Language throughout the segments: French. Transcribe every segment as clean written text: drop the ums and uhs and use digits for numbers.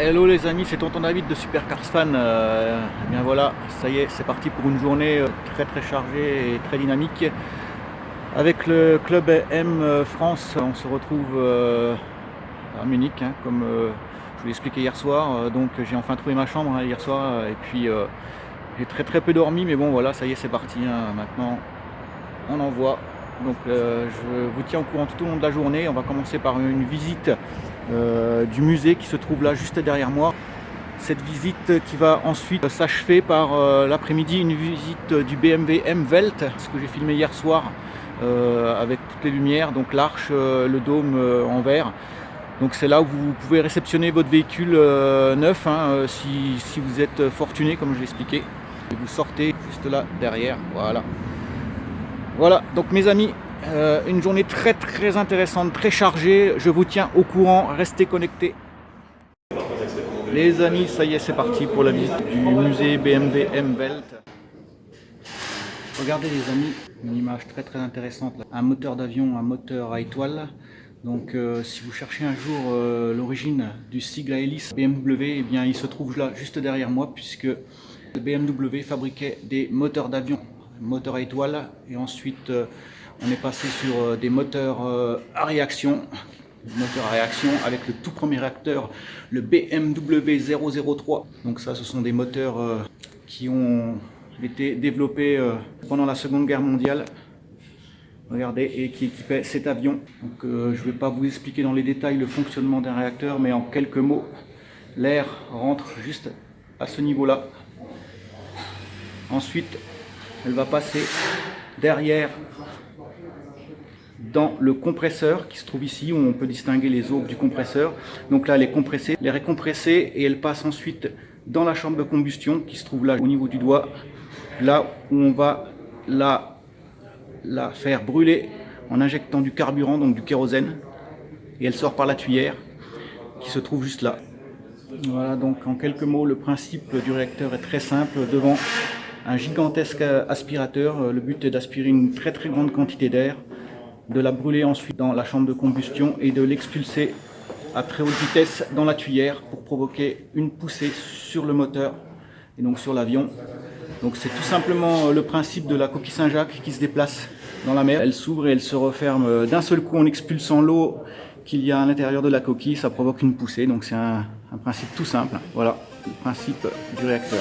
Hello les amis, c'est tonton David de Supercars Fan. Eh bien voilà, ça y est, c'est parti pour une journée très chargée et très dynamique. Avec le club M France, on se retrouve à Munich, comme je vous l'ai expliqué hier soir. Donc j'ai enfin trouvé ma chambre hier soir et puis j'ai très peu dormi, mais bon voilà, ça y est, c'est parti. Maintenant, on envoie. Donc je vous tiens au courant tout au long de la journée. On va commencer par une visite du musée qui se trouve là juste derrière moi. Cette visite qui va ensuite s'achever par l'après-midi, une visite du BMW M Welt, ce que j'ai filmé hier soir avec toutes les lumières, donc l'arche, le dôme en verre. Donc c'est là où vous pouvez réceptionner votre véhicule neuf si vous êtes fortuné, comme je l'ai expliqué. Et vous sortez juste là derrière, voilà. Voilà, donc mes amis, une journée très intéressante, très chargée. Je vous tiens au courant, restez connectés. Les amis, ça y est, c'est parti pour la visite du musée BMW M Welt. Regardez les amis, une image très intéressante. Un moteur d'avion, un moteur à étoile. Donc si vous cherchez un jour l'origine du sigle à hélice BMW, eh bien il se trouve là juste derrière moi, puisque BMW fabriquait des moteurs d'avion, moteurs à étoile, et ensuite on est passé sur des moteurs à réaction. Moteur à réaction avec le tout premier réacteur, le BMW 003. Donc ça, ce sont des moteurs qui ont été développés pendant la Seconde Guerre mondiale. Regardez, et qui équipait cet avion. Donc je ne vais pas vous expliquer dans les détails le fonctionnement d'un réacteur, mais en quelques mots, l'air rentre juste à ce niveau-là. Ensuite, elle va passer derrière dans le compresseur qui se trouve ici, où on peut distinguer les aubes du compresseur. Donc là, elle est compressée, elle est récompressée, et elle passe ensuite dans la chambre de combustion qui se trouve là au niveau du doigt, là où on va la faire brûler en injectant du carburant, donc du kérosène, et elle sort par la tuyère qui se trouve juste là. Voilà, donc en quelques mots, le principe du réacteur est très simple. Devant un gigantesque aspirateur, le but est d'aspirer une très grande quantité d'air, de la brûler ensuite dans la chambre de combustion et de l'expulser à très haute vitesse dans la tuyère pour provoquer une poussée sur le moteur et donc sur l'avion. Donc c'est tout simplement le principe de la coquille Saint-Jacques qui se déplace dans la mer. Elle s'ouvre et elle se referme d'un seul coup en expulsant l'eau qu'il y a à l'intérieur de la coquille. Ça provoque une poussée, donc c'est un principe tout simple. Voilà le principe du réacteur.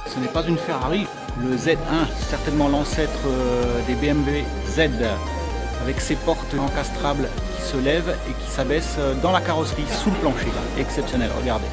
Ce n'est pas une Ferrari, le Z1, certainement l'ancêtre des BMW Z, avec ses portes encastrables qui se lèvent et qui s'abaissent dans la carrosserie, sous le plancher. Exceptionnel, regardez.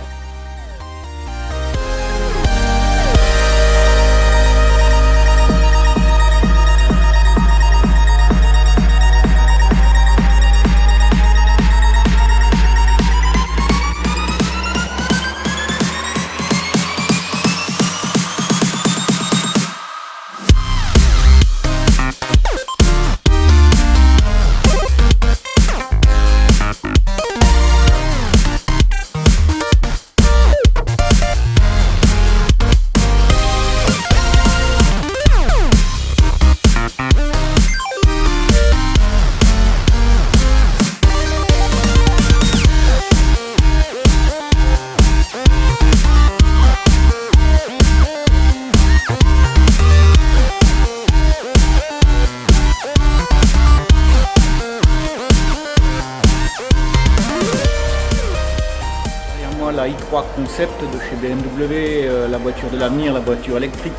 La i3 Concept de chez BMW, la voiture de l'avenir, la voiture électrique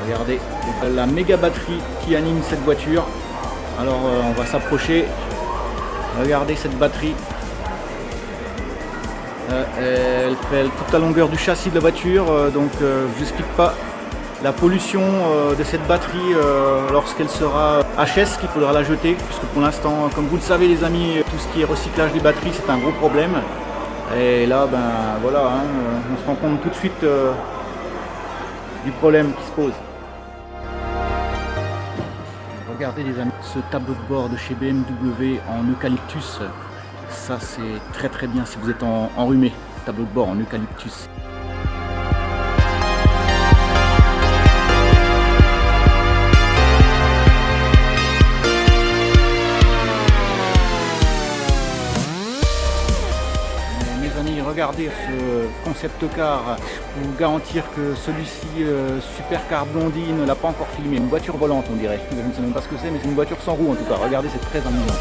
Regardez la méga batterie qui anime cette voiture. Alors on va s'approcher. Regardez cette batterie. Elle fait toute la longueur du châssis de la voiture. Donc je ne vous explique pas la pollution de cette batterie lorsqu'elle sera HS, qu'il faudra la jeter. Puisque pour l'instant, comme vous le savez les amis, tout ce qui est recyclage des batteries, c'est un gros problème. Et là, ben voilà, hein, on se rend compte tout de suite du problème qui se pose. Regardez les amis, ce tableau de bord de chez BMW en eucalyptus, ça c'est très bien si vous êtes enrhumé, tableau de bord en eucalyptus. Regardez ce concept car pour vous garantir que celui-ci, Supercar Blondie, ne l'a pas encore filmé. Une voiture volante on dirait, je ne sais même pas ce que c'est, mais c'est une voiture sans roue en tout cas. Regardez, c'est très amusant.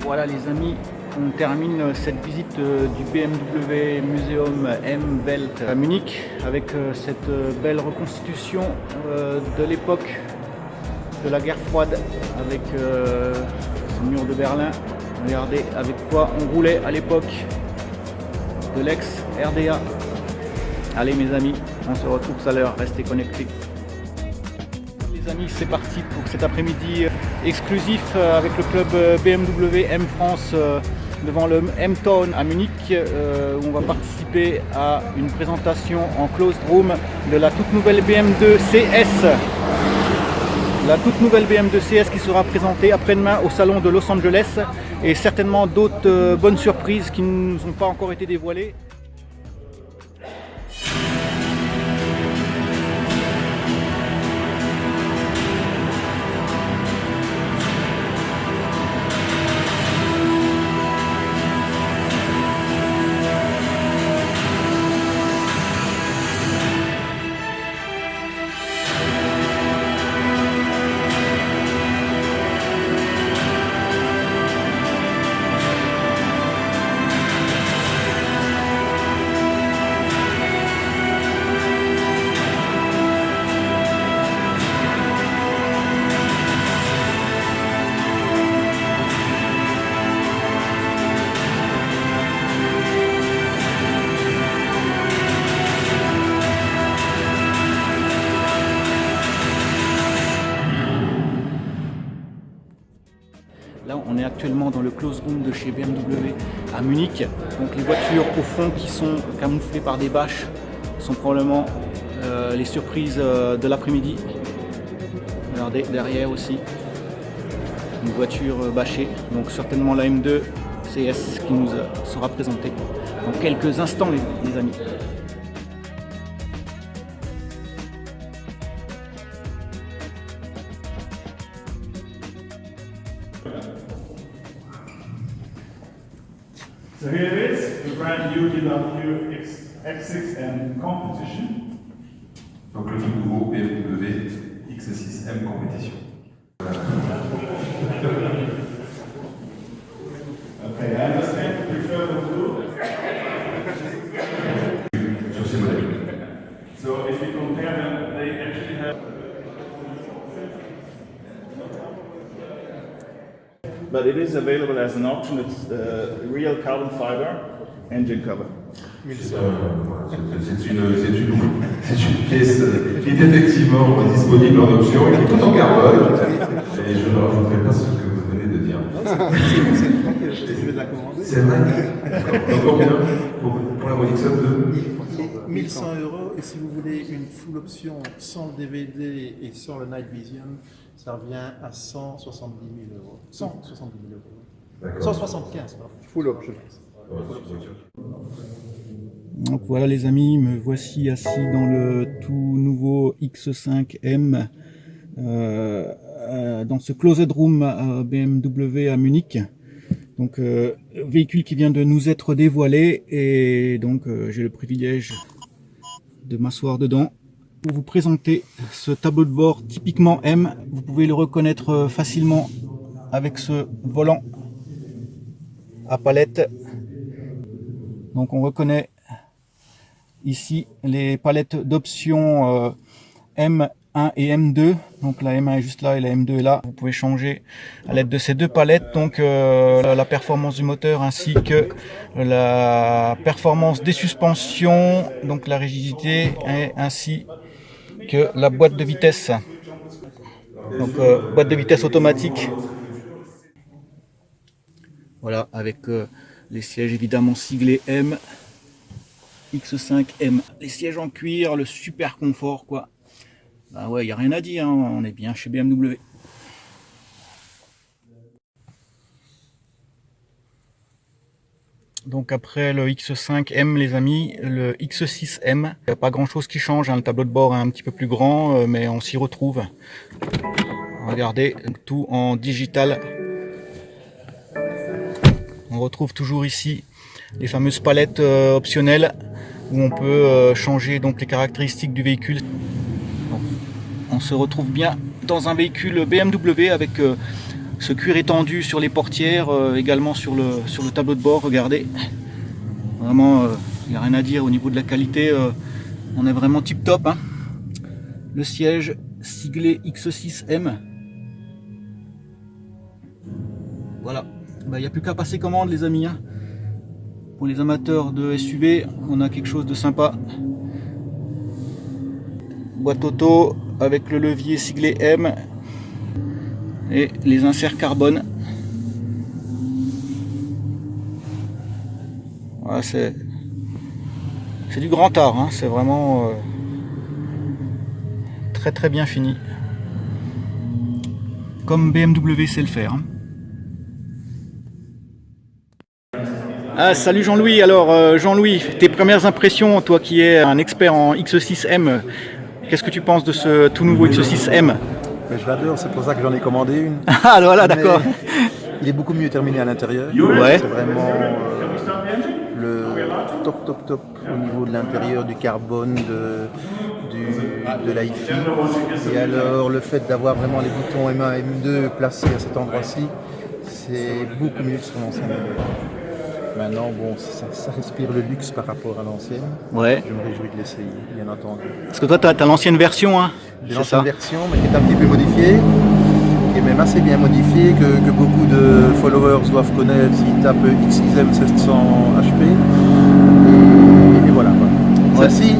Voilà les amis, on termine cette visite du BMW Museum M-Welt à Munich avec cette belle reconstitution de l'époque de la guerre froide avec ce mur de Berlin. Regardez avec quoi on roulait à l'époque de l'ex-RDA. Allez mes amis, on se retrouve tout à l'heure, restez connectés. Les amis, c'est parti pour cet après-midi exclusif avec le club BMW M France devant le M-Town à Munich où on va participer à une présentation en closed room de la toute nouvelle BMW CS. La toute nouvelle BMW CS qui sera présentée après-demain au salon de Los Angeles et certainement d'autres bonnes surprises qui ne nous ont pas encore été dévoilées. Là, on est actuellement dans le close room de chez BMW à Munich. Donc les voitures au fond qui sont camouflées par des bâches sont probablement les surprises de l'après-midi. Regardez derrière aussi une voiture bâchée, donc certainement la M2 CS qui nous sera présentée dans quelques instants les amis. So here it is, the brand new VW X6M competition. Donc le tout nouveau BMW X6M Compétition. Okay, I understand you prefer the blue. Sur ces modèles. So if you compare them, they actually have. But it is available as an option. It's real carbon fiber engine cover. C'est une pièce qui est effectivement disponible en option et qui est tout en carbone. Et je ne rajouterai pas ce que vous venez de dire. C'est vrai. Donc combien pour la Molixon 2 1100 € et si vous voulez une full option sans le DVD et sans le Night Vision, ça revient à 170 000 €. 170 000 €. D'accord. 175, pardon. Full option. Donc voilà les amis, me voici assis dans le tout nouveau X5M dans ce closet room BMW à Munich. Donc véhicule qui vient de nous être dévoilé et donc j'ai le privilège de m'asseoir dedans pour vous présenter ce tableau de bord typiquement M. Vous pouvez le reconnaître facilement avec ce volant à palette. Donc on reconnaît ici les palettes d'options M1 et M2. Donc la M1 est juste là et la M2 est là. Vous pouvez changer à l'aide de ces deux palettes donc la performance du moteur ainsi que la performance des suspensions, donc la rigidité et ainsi que la boîte de vitesse. Donc boîte de vitesse automatique. Voilà, avec les sièges évidemment siglés M, X5M. Les sièges en cuir, le super confort quoi. Bah ouais, il n'y a rien à dire, hein, on est bien chez BMW. Donc après le X5M les amis, le X6M, il n'y a pas grand chose qui change, hein, le tableau de bord est un petit peu plus grand, mais on s'y retrouve. Regardez, tout en digital. On retrouve toujours ici les fameuses palettes optionnelles où on peut changer donc les caractéristiques du véhicule. Donc, on se retrouve bien dans un véhicule BMW avec ce cuir étendu sur les portières, également sur le tableau de bord. Regardez, vraiment il n'y a rien à dire au niveau de la qualité, on est vraiment tip top, hein. Le siège siglé X6M. Voilà, il n'y a plus qu'à passer commande les amis, hein. Pour les amateurs de SUV, on a quelque chose de sympa. Boîte auto avec le levier siglé M et les inserts carbone. Voilà, c'est du grand art, hein. C'est vraiment très très bien fini. Comme BMW sait le faire, hein. Ah, salut Jean-Louis, alors Jean-Louis, tes premières impressions, toi qui es un expert en X6M, qu'est-ce que tu penses de ce tout nouveau X6M? Mais je l'adore, c'est pour ça que j'en ai commandé une. Ah voilà, d'accord. Il est beaucoup mieux terminé à l'intérieur. Ouais. C'est vraiment le top au niveau de l'intérieur, du carbone, de l'iFi. Et alors le fait d'avoir vraiment les boutons M1 et M2 placés à cet endroit-ci, c'est beaucoup mieux que sur l'ancien modèle. Maintenant, bon, ça respire le luxe par rapport à l'ancienne. Ouais. Je me réjouis de l'essayer, bien entendu. Parce que toi, tu as l'ancienne version, hein? J'ai l'ancienne version, mais qui est un petit peu modifiée, qui est même assez bien modifiée, que beaucoup de followers doivent connaître s'ils tapent X6M 700 HP. Et voilà. Ouais. Celle-ci,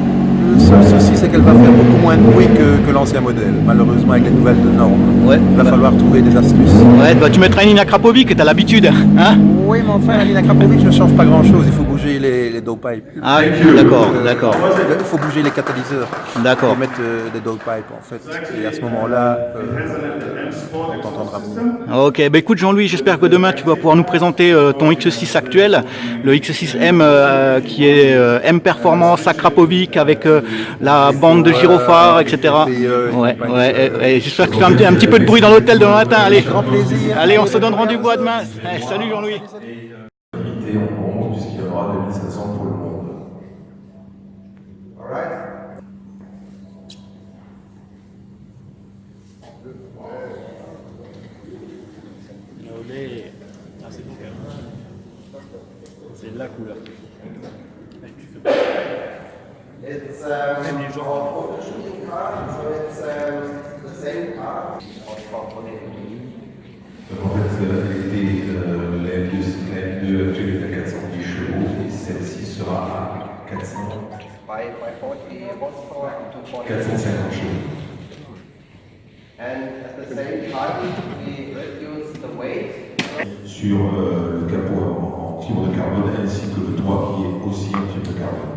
le seul souci, c'est qu'elle va faire beaucoup moins de bruit que l'ancien modèle, malheureusement avec les nouvelles normes. Ouais. Il va falloir trouver des astuces. Ouais, bah, tu mettras une ligne à Krapovic, t'as l'habitude, hein? Oui, mais enfin, la ligne à Krapovic ne change pas grand-chose, il faut bouger les dowpipes. Ah, d'accord, d'accord. Il faut bouger les catalyseurs. D'accord. Et mettre des dowpipes, en fait. Et à ce moment-là, on t'entendra mieux. Ok, bah écoute Jean-Louis, j'espère que demain tu vas pouvoir nous présenter ton X6 actuel, le X6M qui est M Performance à Krapovic avec la bande de gyrophare, etc. Ouais, et j'espère que tu fais un petit peu de bruit dans l'hôtel demain matin. Allez, grand plaisir. Allez, on se donne rendez-vous à demain. Allez, salut Jean-Louis. Limité en bronze puisqu'il y en aura 2500 pour le monde. Alright. C'est la couleur. It's our photo shooting car, so it's the same car. Donc en fait, la M2 actuelle est à 410 chevaux et celle-ci sera à 450 chevaux. And at the same time, we reduce the weight. Sur le capot en fibre de carbone ainsi que le toit qui est aussi en fibre de carbone.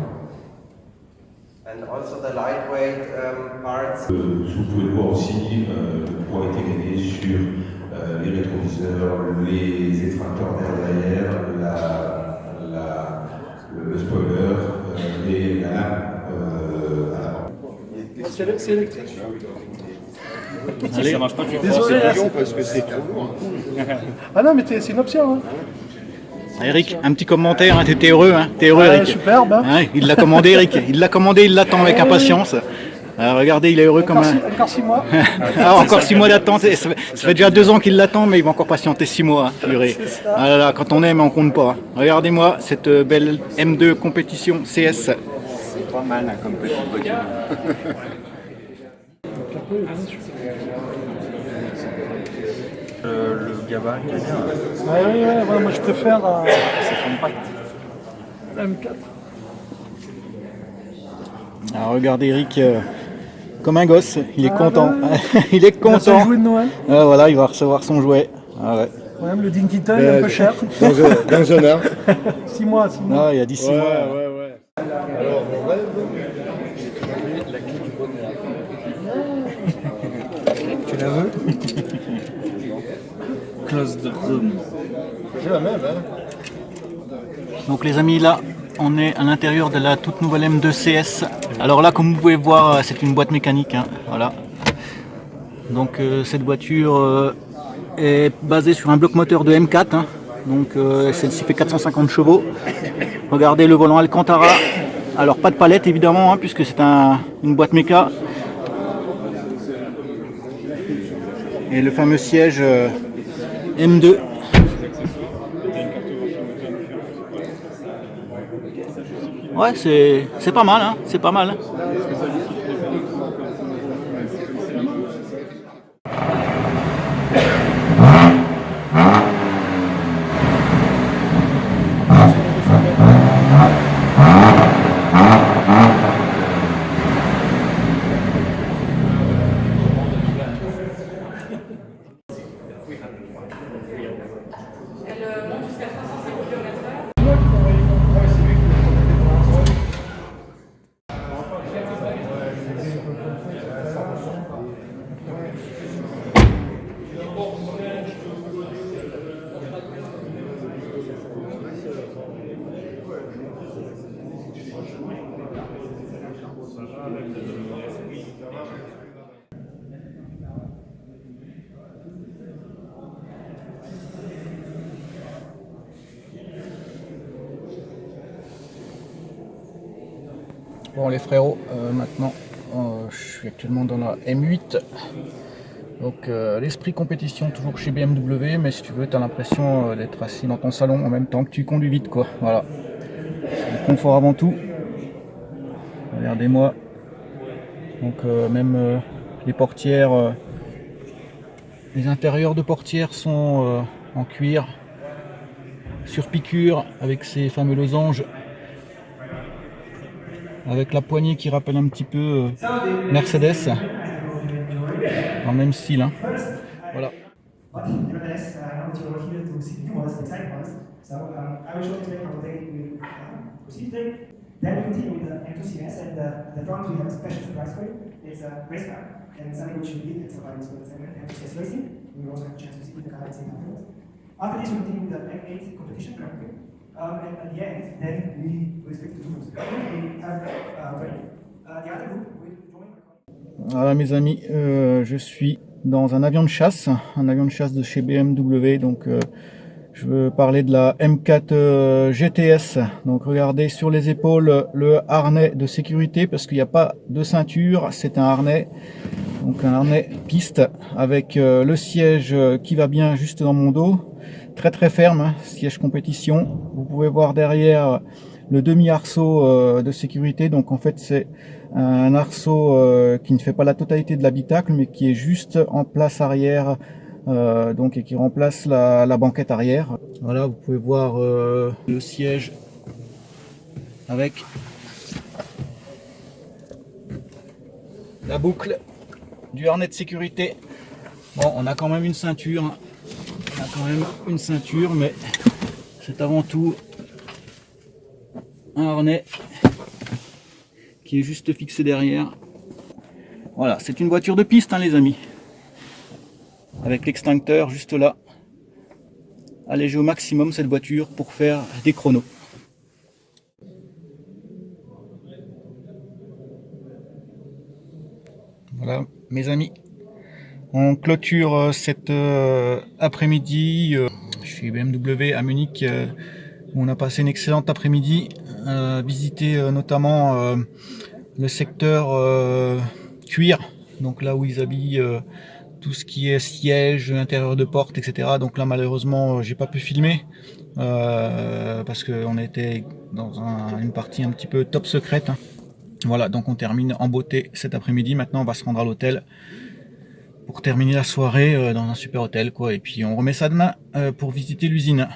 And also the lightweight parts. Vous pouvez le voir aussi, le poids a été gagné sur les rétroviseurs, les extracteurs d'air derrière, le spoiler et la lame à l'avant. C'est électrique. Si ça marche pas, tu Désolé, parce que c'est trop lourd. Ah non, mais c'est une option. Hein. Eric, un petit commentaire, hein, t'es heureux, hein, t'es heureux, Eric. Superbe. Hein. Hein, il l'a commandé, Eric. Il l'a commandé, il l'attend avec impatience. Regardez, il est heureux comme un. Encore 6 mois. Ah, encore 6 mois d'attente. Ça fait déjà 2 ans qu'il l'attend, mais il va encore patienter 6 mois. Hein, purée. Ah là là, quand on aime, on compte pas. Hein. Regardez-moi cette belle M2 compétition CS. C'est pas mal hein, comme petite voiture. Le gabarit est bien. Ouais, moi je préfère C'est compact. la M4. Alors regardez Eric, comme un gosse, il est Ah, content. ouais. Il est Il a son content. jouet de Noël. Voilà, il va recevoir son jouet. Ah ouais. Ouais, le Dinky Toy un peu cher. Dans un heure. 6 mois, 6 mois. Ah, il y a 10 mois. ouais. Alors, mon rêve, j'ai trouvé la clé du bonheur. Tu la veux? Close the room. J'ai la même, hein. Donc les amis, là, on est à l'intérieur de la toute nouvelle M2 CS. Alors là, comme vous pouvez voir, c'est une boîte mécanique. Hein, voilà. Donc cette voiture est basée sur un bloc moteur de M4. Hein, donc celle-ci fait 450 chevaux. Regardez le volant Alcantara. Alors pas de palette évidemment, hein, puisque c'est une boîte méca. Et le fameux siège M2. Ouais, c'est pas mal, hein, c'est pas mal. Bon les frérots, maintenant je suis actuellement dans la M8. Donc l'esprit compétition toujours chez BMW, mais si tu veux tu as l'impression d'être assis dans ton salon en même temps que tu conduis vite quoi. Voilà. Le confort avant tout. Regardez-moi. Donc même les portières, les intérieurs de portières sont en cuir, sur piqûre avec ces fameux losanges. Avec la poignée qui rappelle un petit peu Mercedes, dans le même style. Hein. Voilà. But nevertheless, now that you're here to see new ones, the exciting ones, so I will show you today how they will proceed today. Then we continue with the M2 CS, and the front we have a special surprise for you. It's a race car, and something which we did, it's a variant with the M2 CS Racing. We will also have a chance to see the car at the same time. After this, we continue with the M8 competition Grand Prix. And at the end, then we will speak to the groups. We have the other group will join. Voilà mes amis, je suis dans un avion de chasse de chez BMW. Donc je veux parler de la M4 GTS. Donc regardez sur les épaules le harnais de sécurité, parce qu'il n'y a pas de ceinture, c'est un harnais. Donc un harnais piste avec le siège qui va bien juste dans mon dos. très très ferme, hein, siège compétition. Vous pouvez voir derrière le demi-arceau de sécurité. Donc en fait c'est un arceau qui ne fait pas la totalité de l'habitacle, mais qui est juste en place arrière, donc et qui remplace la banquette arrière. Voilà, vous pouvez voir le siège avec la boucle du harnais de sécurité. Bon, on a quand même une ceinture, hein. On a quand même une ceinture, mais c'est avant tout un harnais qui est juste fixé derrière. Voilà, c'est une voiture de piste, hein, les amis, avec l'extincteur juste là. Alléger au maximum cette voiture pour faire des chronos. Voilà, mes amis, on clôture cet après-midi chez BMW à Munich, où on a passé une excellente après-midi, visiter notamment le secteur cuir, donc là où ils habillent tout ce qui est siège, intérieur de porte, etc. Donc là malheureusement j'ai pas pu filmer parce qu'on était dans une partie un petit peu top secrète, hein. Voilà, donc on termine en beauté cet après-midi. Maintenant on va se rendre à l'hôtel pour terminer la soirée dans un super hôtel, quoi. Et puis on remet ça demain pour visiter l'usine.